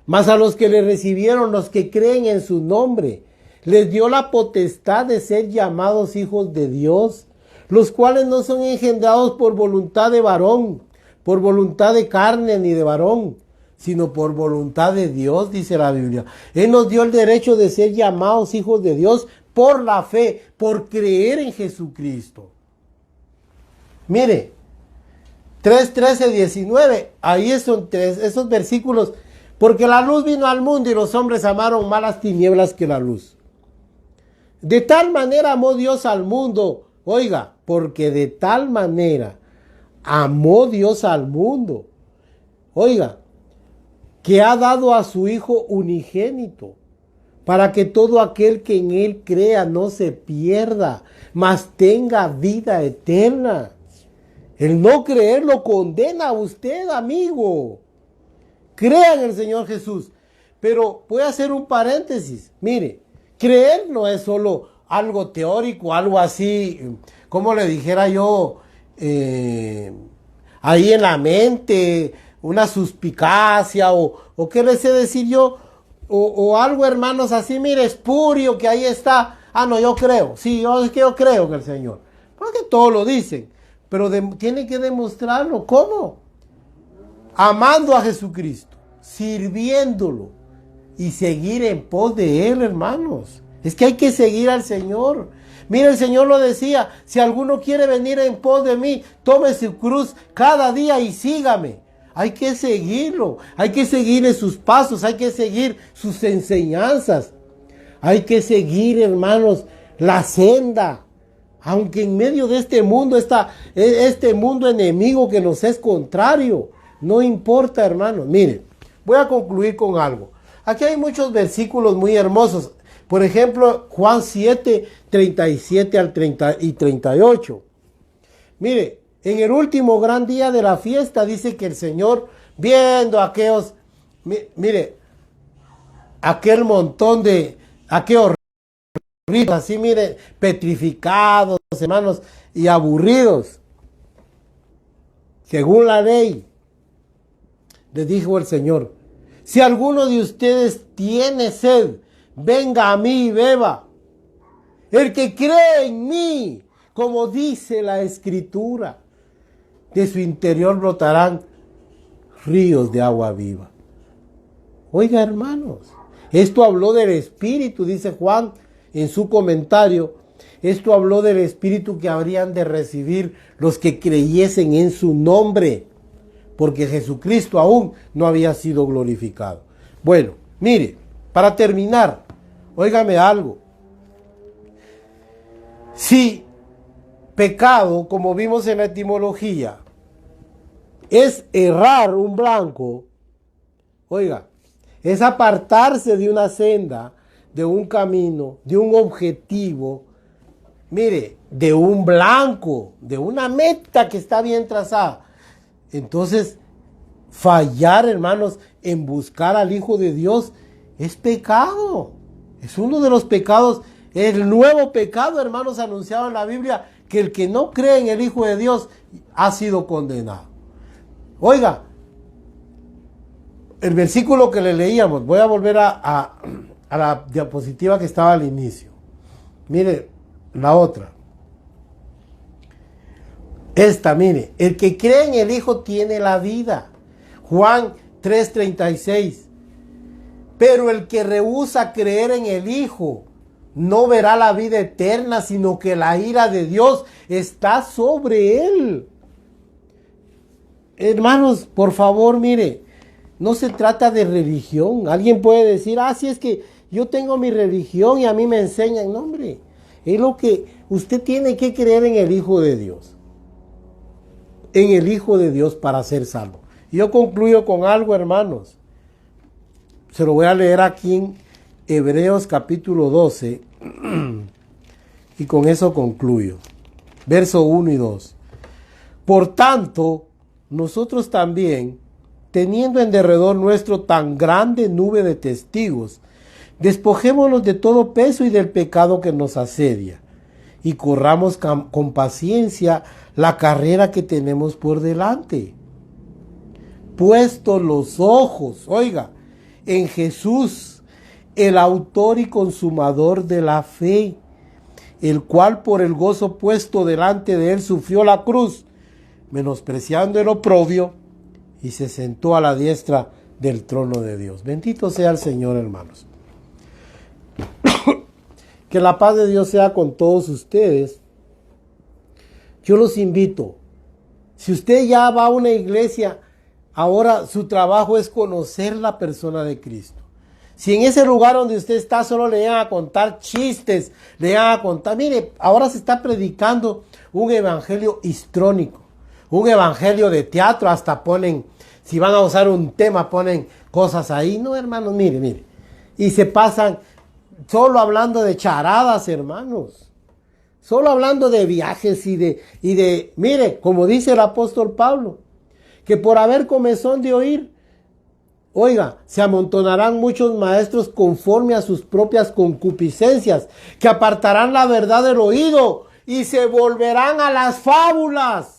Mas a los que le recibieron, los que creen en su nombre, les dio la potestad de ser llamados hijos de Dios, los cuales no son engendrados por voluntad de varón, por voluntad de carne ni de varón, sino por voluntad de Dios, dice la Biblia. Él nos dio el derecho de ser llamados hijos de Dios por la fe, por creer en Jesucristo. Mire, 3, 13, 19, ahí son esos versículos. Porque la luz vino al mundo y los hombres amaron más las tinieblas que la luz. De tal manera amó Dios al mundo. Oiga, porque de tal manera amó Dios al mundo. Oiga, que ha dado a su Hijo unigénito, para que todo aquel que en Él crea no se pierda, mas tenga vida eterna. El no creer lo condena a usted, amigo. Crea en el Señor Jesús. Pero voy a hacer un paréntesis. Mire, creer no es solo algo teórico, algo así, como le dijera yo, ahí en la mente, una suspicacia, o qué le sé decir yo, o algo, hermanos, así, mire, espurio, que ahí está. No, yo creo. Sí, es que yo creo en el Señor. Porque todos lo dicen. Pero tiene que demostrarlo. ¿Cómo? Amando a Jesucristo, sirviéndolo y seguir en pos de Él, hermanos. Es que hay que seguir al Señor. Mira, el Señor lo decía, si alguno quiere venir en pos de mí, tome su cruz cada día y sígame. Hay que seguirlo, hay que seguirle sus pasos, hay que seguir sus enseñanzas. Hay que seguir, hermanos, la senda. Aunque en medio de este mundo, este mundo enemigo que nos es contrario, no importa, hermanos. Miren, voy a concluir con algo. Aquí hay muchos versículos muy hermosos. Por ejemplo, Juan 7, 37 al 30 y 38. Mire, en el último gran día de la fiesta dice que el Señor, viendo aquellos, mire, aquel montón de, aquellos así, mire, petrificados, hermanos, y aburridos, según la ley, les dijo el Señor, si alguno de ustedes tiene sed, venga a mí y beba. El que cree en mí, como dice la Escritura, de su interior brotarán ríos de agua viva. Oiga, hermanos, esto habló del Espíritu, dice Juan en su comentario. Esto habló del Espíritu que habrían de recibir los que creyesen en su nombre, porque Jesucristo aún no había sido glorificado. Bueno, mire, para terminar, óigame algo. Si pecado, como vimos en la etimología, es errar un blanco, oiga, es apartarse de una senda, de un camino, de un objetivo, mire, de un blanco, de una meta que está bien trazada. Entonces, fallar, hermanos, en buscar al Hijo de Dios es pecado. Es uno de los pecados, el nuevo pecado, hermanos, anunciado en la Biblia, que el que no cree en el Hijo de Dios ha sido condenado. Oiga, el versículo que le leíamos, voy a volver a la diapositiva que estaba al inicio. Mire, la otra. Esta, mire, el que cree en el Hijo tiene la vida. Juan 3:36. Pero el que rehúsa creer en el Hijo no verá la vida eterna, sino que la ira de Dios está sobre él. Hermanos, por favor, mire, no se trata de religión. Alguien puede decir, sí, es que yo tengo mi religión y a mí me enseñan. No, hombre, es lo que usted tiene que creer en el Hijo de Dios. En el Hijo de Dios para ser salvo. Yo concluyo con algo, hermanos. Se lo voy a leer aquí en Hebreos capítulo 12. Y con eso concluyo. Verso 1 y 2. Por tanto, nosotros también, teniendo en derredor nuestro tan grande nube de testigos, despojémonos de todo peso y del pecado que nos asedia, y corramos con paciencia la carrera que tenemos por delante. Puesto los ojos, oiga, en Jesús, el autor y consumador de la fe, el cual por el gozo puesto delante de él sufrió la cruz, menospreciando el oprobio, y se sentó a la diestra del trono de Dios. Bendito sea el Señor, hermanos. Que la paz de Dios sea con todos ustedes. Yo los invito, si usted ya va a una iglesia, ahora su trabajo es conocer la persona de Cristo. Si en ese lugar donde usted está solo le van a contar chistes, le van a contar, mire, ahora se está predicando un evangelio histrónico, un evangelio de teatro, hasta ponen, si van a usar un tema, ponen cosas ahí. No, hermanos, mire. Y se pasan solo hablando de charadas, hermanos. Solo hablando de viajes y de, mire, como dice el apóstol Pablo, que por haber comezón de oír, oiga, se amontonarán muchos maestros conforme a sus propias concupiscencias, que apartarán la verdad del oído y se volverán a las fábulas.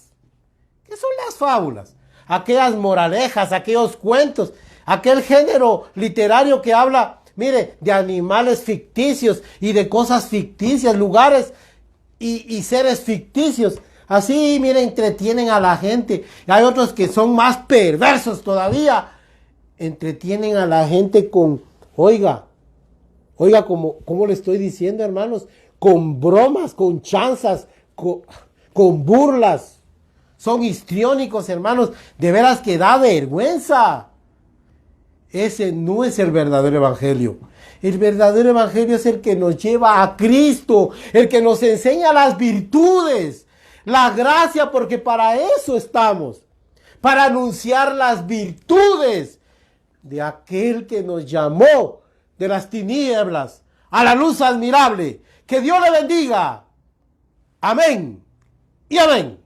¿Qué son las fábulas? Aquellas moralejas, aquellos cuentos, aquel género literario que habla, mire, de animales ficticios y de cosas ficticias, lugares y seres ficticios. Así, mire, entretienen a la gente. Y hay otros que son más perversos todavía. Entretienen a la gente con, oiga, como le estoy diciendo, hermanos, con bromas, con chanzas, con burlas. Son histriónicos, hermanos, de veras que da vergüenza. Ese no es el verdadero evangelio. El verdadero evangelio es el que nos lleva a Cristo, el que nos enseña las virtudes, la gracia, porque para eso estamos, para anunciar las virtudes de aquel que nos llamó de las tinieblas a la luz admirable. Que Dios le bendiga. Amén y amén.